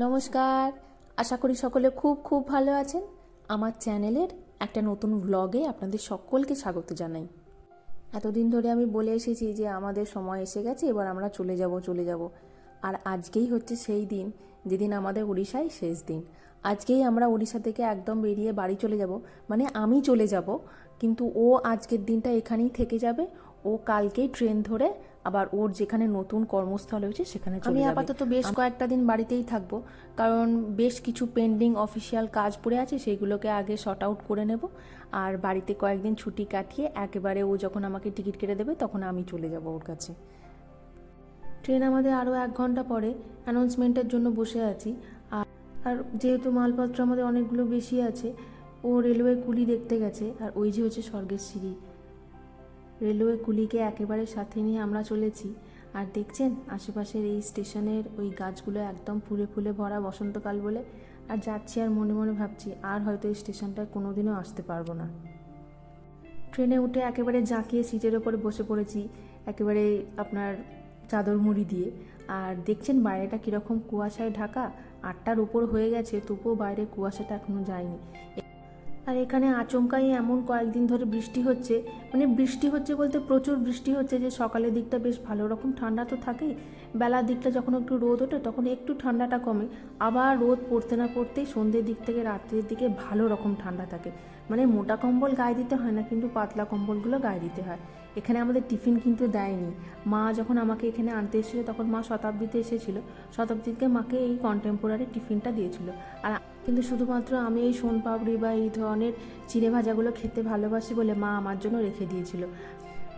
নমস্কার, আশা করি সকলে খুব খুব ভালো আছেন। আমার চ্যানেলের একটা নতুন ব্লগে আপনাদের সকলকে স্বাগত জানাই। এতদিন ধরে আমি বলে এসেছি যে আমাদের সময় এসে গেছে, এবার আমরা চলে যাব। আর আজকেই হচ্ছে সেই দিন যেদিন আমাদের উড়িষ্যায় শেষ দিন। আজকেই আমরা উড়িষ্যা থেকে একদম বেরিয়ে বাড়ি চলে যাব, মানে আমি চলে যাব, কিন্তু ও আজকের দিনটা এখানেই থেকে যাবে। ও কালকেই ট্রেন ধরে আবার ওর যেখানে নতুন কর্মস্থল হয়েছে সেখানে চলে যাবে। আমি আপাতত বেশ কয়েকটা দিন বাড়িতেই থাকবো, কারণ বেশ কিছু পেন্ডিং অফিসিয়াল কাজ পড়ে আছে, সেইগুলোকে আগে শর্ট আউট করে নেব। আর বাড়িতে কয়েকদিন ছুটি কাটিয়ে একেবারে ও যখন আমাকে টিকিট কেটে দেবে তখন আমি চলে যাব ওর কাছে। ট্রেন আমাদের আরও 1 ঘন্টা পরে, অ্যানাউন্সমেন্টের জন্য বসে আছি। আর যেহেতু মালপত্র আমাদের অনেকগুলো বেশি আছে, ও রেলওয়ে কুলি দেখতে গেছে। আর ওই যে হচ্ছে স্বর্গের সিঁড়ি, রেলওয়ে কুলিকে একেবারে সাথে নিয়ে আমরা চলেছি। আর দেখছেন আশেপাশের এই স্টেশনের ওই গাছগুলো একদম ফুলে ফুলে ভরা, বসন্তকাল বলে। আর যাচ্ছি আর মনে মনে ভাবছি আর হয়তো এই স্টেশনটায় কোনোদিনও আসতে পারবো না। ট্রেনে উঠে একেবারে জাঁকিয়ে সিটের ওপরে বসে পড়েছি, একেবারে আপনার চাদর মুড়ি দিয়ে। আর দেখছেন বাইরেটা কীরকম কুয়াশায় ঢাকা। 8টার উপর হয়ে গেছে, তবুও বাইরে কুয়াশাটা এখনও যায়নি। আর এখানে আচমকাই এমন কয়েকদিন ধরে বৃষ্টি হচ্ছে, মানে বৃষ্টি হচ্ছে বলতে প্রচুর বৃষ্টি হচ্ছে, যে সকালের দিকটা বেশ ভালো রকম ঠান্ডা তো থাকেই, বেলার দিকটা যখন একটু রোদ ওঠে তখন একটু ঠান্ডাটা কমে, আবার রোদ পড়তে না পড়তেই সন্ধ্যের দিক থেকে রাত্রির দিকে ভালো রকম ঠান্ডা থাকে। মানে মোটা কম্বল গায়ে দিতে হয় না, কিন্তু পাতলা কম্বলগুলো গায়ে দিতে হয়। এখানে আমাদের টিফিন কিন্তু দেয়নি। মা যখন আমাকে এখানে আনতে এসেছিলো তখন মা শতাব্দীতে এসেছিলো, শতাব্দীতে মাকে এই কন্টেম্পোরারি টিফিনটা দিয়েছিল। আর কিন্তু শুধুমাত্র আমি এই সোনপাপড়ি বা এই ধরনের চিড়ে ভাজাগুলো খেতে ভালোবাসি বলে মা আমার জন্য রেখে দিয়েছিল।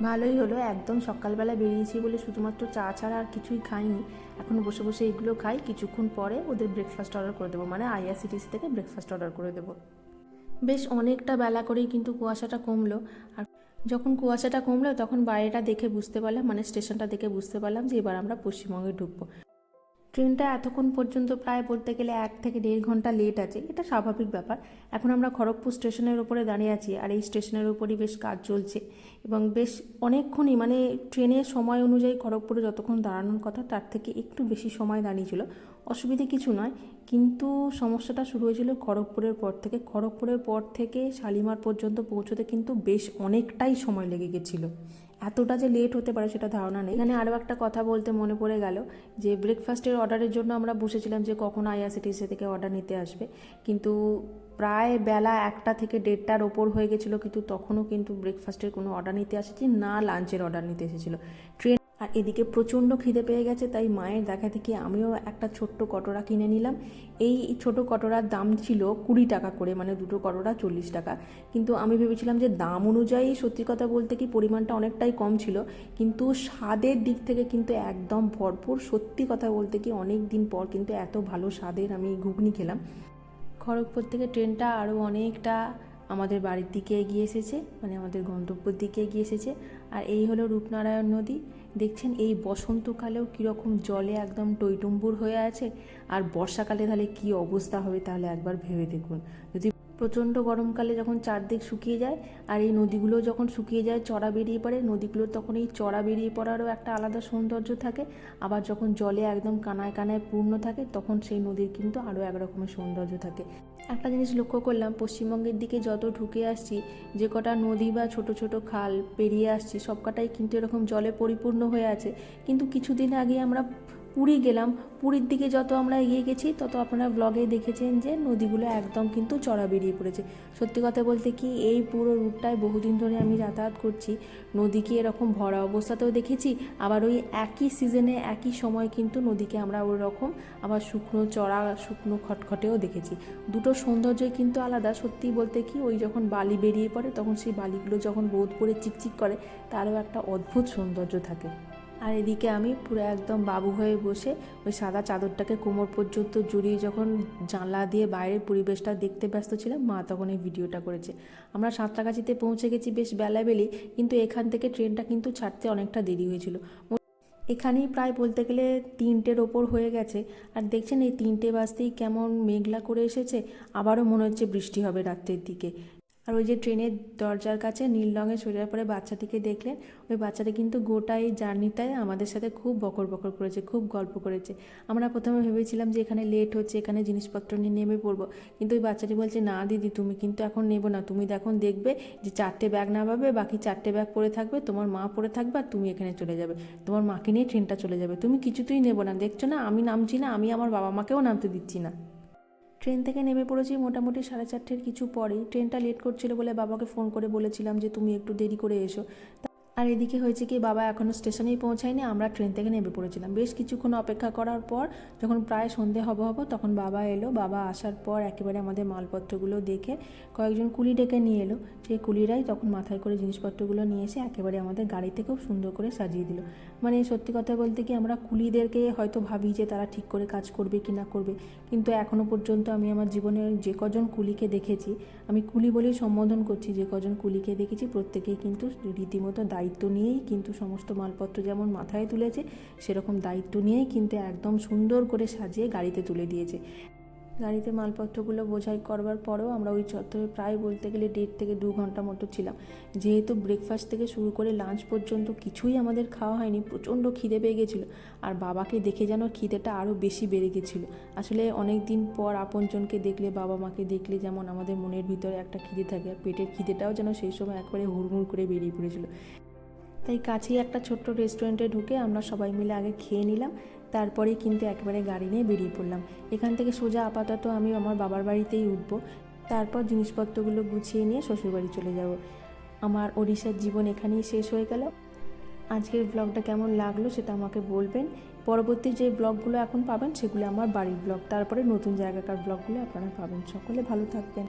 ভালোই হলো, একদম সকালবেলা বেরিয়েছি বলে শুধুমাত্র চা ছাড়া আর কিছুই খাইনি। এখন বসে বসে এগুলো খাই, কিছুক্ষণ পরে ওদের ব্রেকফাস্ট অর্ডার করে দেবো, মানে আইআরসিটিসি থেকে ব্রেকফাস্ট অর্ডার করে দেবো। বেশ অনেকটা বেলা করেই কিন্তু কুয়াশাটা কমলো। আর যখন কুয়াশাটা কমলো তখন বাইরেটা দেখে বুঝতে পারলাম, মানে স্টেশনটা দেখে বুঝতে পারলাম যে এবার আমরা পশ্চিমবঙ্গে ঢুকবো। ট্রেনটা এতক্ষণ পর্যন্ত প্রায় বলতে গেলে 1 থেকে 1.5 ঘন্টা লেট আছে, এটা স্বাভাবিক ব্যাপার। এখন আমরা খড়গপুর স্টেশনের ওপরে দাঁড়িয়ে আছি, আর এই স্টেশনের ওপরই বেশ কাজ চলছে এবং বেশ অনেকক্ষণই, মানে ট্রেনের সময় অনুযায়ী খড়গপুরে যতক্ষণ দাঁড়ানোর কথা তার থেকে একটু বেশি সময় দাঁড়িয়েছিল। অসুবিধে কিছু নয়, কিন্তু সমস্যাটা শুরু হয়েছিল খড়গপুরের পর থেকে। খড়গপুরের পর থেকে শালিমার পর্যন্ত পৌঁছতে কিন্তু বেশ অনেকটাই সময় লেগে গেছিলো। এতটা যে লেট হতে পারে সেটা ধারণা নেই। এখানে আরও একটা কথা বলতে মনে পড়ে গেল, যে ব্রেকফাস্টের অর্ডারের জন্য আমরা বসেছিলাম যে কখন আইআরসিটিসি থেকে অর্ডার নিতে আসবে, কিন্তু প্রায় বেলা 1টা থেকে 1:30টার ওপর হয়ে গেছিলো, কিন্তু তখনও কিন্তু ব্রেকফাস্টের কোনো অর্ডার নিতে আসেছি না, লাঞ্চের অর্ডার নিতে এসেছিলো ট্রেন। আর এদিকে প্রচণ্ড খিদে পেয়ে গেছে, তাই মায়ের দেখা দেখি আমিও একটা ছোট্ট কটোরা কিনে নিলাম। এই ছোট কটোরার দাম ছিল 20 টাকা করে, মানে দুটো কটোরা 40 টাকা। কিন্তু আমি ভেবেছিলাম যে দাম অনুযায়ী সত্যি কথা বলতে কি পরিমাণটা অনেকটাই কম ছিল, কিন্তু স্বাদের দিক থেকে কিন্তু একদম ভরপুর। সত্যি কথা বলতে কি অনেক দিন পর কিন্তু এত ভালো স্বাদের আমি ঘুগনি খেলাম। খড়গপুর থেকে ট্রেনটা আরও অনেকটা আমাদের বাড়ির দিকে এগিয়ে এসেছে, মানে আমাদের গন্তব্যের দিকে এগিয়ে এসেছে। আর এই হলো রূপনারায়ণ নদী। দেখছেন এই বসন্তকালেও কীরকম জলে একদম টইটুম্বুর হয়ে আছে, আর বর্ষাকালে তাহলে কী অবস্থা হবে তাহলে একবার ভেবে দেখুন। যদি প্রচণ্ড গরমকালে যখন চারদিক শুকিয়ে যায় আর এই নদীগুলো যখন শুকিয়ে যায়, চড়া বেরিয়ে পড়ে নদীগুলোর, তখন এই চড়া বেরিয়ে পড়ারও একটা আলাদা সৌন্দর্য থাকে। আবার যখন জলে একদম কানায় কানায় পূর্ণ থাকে তখন সেই নদীর কিন্তু আরও এক রকমের সৌন্দর্য থাকে। একটা জিনিস লক্ষ্য করলাম, পশ্চিমবঙ্গের দিকে যত ঢুকে আসছি, যে কটা নদী বা ছোট ছোট খাল পেরিয়ে আসছি সব কটাই কিন্তু এরকম জলে পরিপূর্ণ হয়ে আছে। কিন্তু কিছুদিন আগে আমরা পুরী গেলাম, পুরীর দিকে যত আমরা এগিয়ে গেছি তত আপনারা ব্লগে দেখেছেন যে নদীগুলো একদম কিন্তু চড়া বেরিয়ে পড়েছে। সত্যি কথা বলতে কি এই পুরো রুটটায় বহুদিন ধরে আমি যাতায়াত করছি, নদীকে এরকম ভরা অবস্থাতেও দেখেছি, আবার ওই একই সিজনে একই সময় কিন্তু নদীকে আমরা ওই রকম আবার শুকনো চড়া শুকনো খটখটেও দেখেছি। দুটো সৌন্দর্যই কিন্তু আলাদা। সত্যি বলতে কি ওই যখন বালি বেরিয়ে পড়ে তখন সেই বালিগুলো যখন রোদ করে চিকচিক করে তারও একটা অদ্ভুত সৌন্দর্য থাকে। আর এদিকে আমি পুরো একদম বাবু হয়ে বসে ওই সাদা চাদরটাকে কোমর পর্যন্ত জড়িয়ে যখন জানলা দিয়ে বাইরের পরিবেশটা দেখতে ব্যস্ত ছিলাম, মা তখন এই ভিডিওটা করেছে। আমরা সাঁতরাগাছিতে পৌঁছে গেছি বেশ বেলাবেলি, কিন্তু এখান থেকে ট্রেনটা কিন্তু ছাড়তে অনেকটা দেরি হয়েছিল। এখানেই প্রায় বলতে গেলে 3টের ওপর হয়ে গেছে। আর দেখছেন এই 3টে বাজতেই কেমন মেঘলা করে এসেছে, আবারও মনে হচ্ছে বৃষ্টি হবে রাত্রের দিকে। আর ওই যে ট্রেনের দরজার কাছে নীল রঙের সোয়েটার পরে বাচ্চাটিকে দেখলেন, ওই বাচ্চাটা কিন্তু গোটা এই জার্নিটায় আমাদের সাথে খুব বকর বকর করেছে, খুব গল্প করেছে। আমরা প্রথমে ভেবেছিলাম যে এখানে লেট হচ্ছে, এখানে জিনিসপত্র নিয়ে নেমে পড়বো, কিন্তু ওই বাচ্চাটি বলছে না দিদি তুমি কিন্তু এখন নেবো না, তুমি এখন দেখবে যে 4টে ব্যাগ নামাবে, বাকি 4টে ব্যাগ পড়ে থাকবে, তোমার মা পড়ে থাকবে আর তুমি এখানে চলে যাবে, তোমার মাকে নিয়ে ট্রেনটা চলে যাবে, তুমি কিছুতেই নেবো না, দেখছো না আমি নামছি না, আমি আমার বাবা মাকেও নামতে দিচ্ছি না। ট্রেন থেকে নেমে পড়েছি মোটামুটি 4:30 কিছু পরেই। ট্রেনটা লেট করছিল বলে বাবাকে ফোন করে বলেছিলাম যে তুমি একটু দেরি করে এসো। আর এদিকে হয়েছে কি, বাবা এখনও স্টেশনেই পৌঁছায়নি, আমরা ট্রেন থেকে নেমে পড়েছিলাম। বেশ কিছুক্ষণ অপেক্ষা করার পর যখন প্রায় সন্ধে হব তখন বাবা এলো। বাবা আসার পর একেবারে আমাদের মালপত্রগুলো দেখে কয়েকজন কুলি ডেকে নিয়ে এলো। সেই কুলিরাই তখন মাথায় করে জিনিসপত্রগুলো নিয়ে এসে একেবারে আমাদের গাড়িতে খুব সুন্দর করে সাজিয়ে দিল। মানে সত্যি কথা বলতে কি, আমরা কুলিদেরকে হয়তো ভাবি যে তারা ঠিক করে কাজ করবে কি না করবে, কিন্তু এখনও পর্যন্ত আমি আমার জীবনের যে কজন কুলিকে দেখেছি, আমি কুলি বলেই সম্বোধন করছি, যে কজন কুলিকে দেখেছি প্রত্যেকেই কিন্তু রীতিমতো দায়িত্ব নিয়েই কিন্তু সমস্ত মালপত্র যেমন মাথায় তুলেছে, সেরকম দায়িত্ব নিয়েই কিন্তু একদম সুন্দর করে সাজিয়ে গাড়িতে তুলে দিয়েছে। গাড়িতে মালপত্রগুলো বোঝাই করবার পরেও আমরা ওই চত্বরে প্রায় বলতে গেলে 1.5 থেকে 2 ঘন্টা মতো ছিলাম। যেহেতু ব্রেকফাস্ট থেকে শুরু করে লাঞ্চ পর্যন্ত কিছুই আমাদের খাওয়া হয়নি, প্রচণ্ড খিদে পেয়ে গেছিলো। আর বাবাকে দেখে যেন খিদেটা আরও বেশি বেড়ে গেছিলো। আসলে অনেক দিন পর আপনজনকে দেখলে, বাবা মাকে দেখলে যেমন আমাদের মনের ভিতরে একটা খিদে থাকে, আর পেটের খিদেটাও যেন সেই সময় একবারে হুড়মুড় করে বেরিয়ে পড়েছিল। তাই কাছেই একটা ছোট্ট রেস্টুরেন্টে ঢুকে আমরা সবাই মিলে আগে খেয়ে নিলাম, তারপরেই কিন্তু একেবারে গাড়ি নিয়ে বেরিয়ে পড়লাম। এখান থেকে সোজা আপাতত আমি আমার বাবার বাড়িতেই উঠবো, তারপর জিনিসপত্রগুলো গুছিয়ে নিয়ে শ্বশুরবাড়ি চলে যাব। আমার ওড়িশার জীবন এখানেই শেষ হয়ে গেল। আজকের ব্লগটা কেমন লাগলো সেটা আমাকে বলবেন। পরবর্তী যে ব্লগগুলো এখন পাবেন সেগুলো আমার বাড়ির ব্লগ, তারপরে নতুন জায়গাকার ব্লগগুলো আপনারা পাবেন। সকলে ভালো থাকবেন।